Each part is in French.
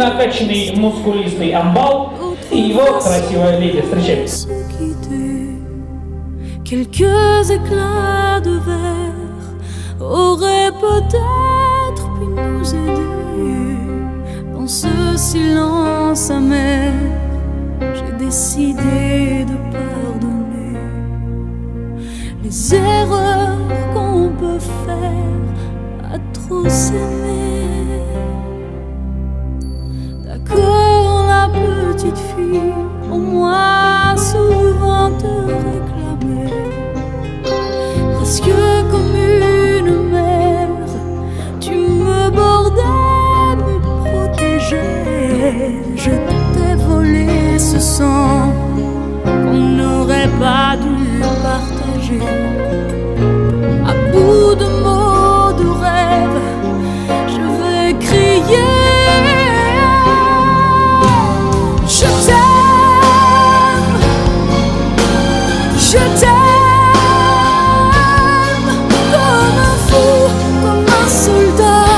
накачанный, мускулистый амбал и его красивая леди. Встречаем. Quelques éclats de verre auraient peut-être pu nous aider. Dans ce silence amer, j'ai décidé de pardonner les erreurs qu'on peut faire à trop s'aimer. D'accord, la petite fille, au moins souvent te réclamait, presque comme une mère, tu me bordais, me protégeais. Je t'ai volé ce sang qu'on n'aurait pas dû partager. À bout de mots, de rêves, je vais crier. Je t'aime, je t'aime comme un fou, comme un soldat,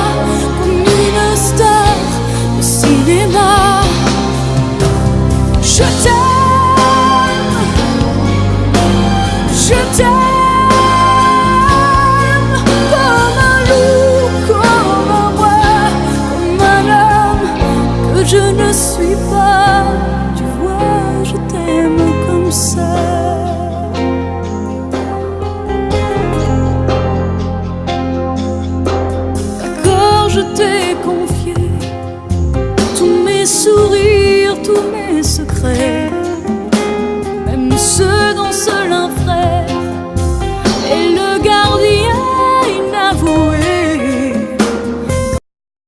comme une star de cinéma. Je t'aime.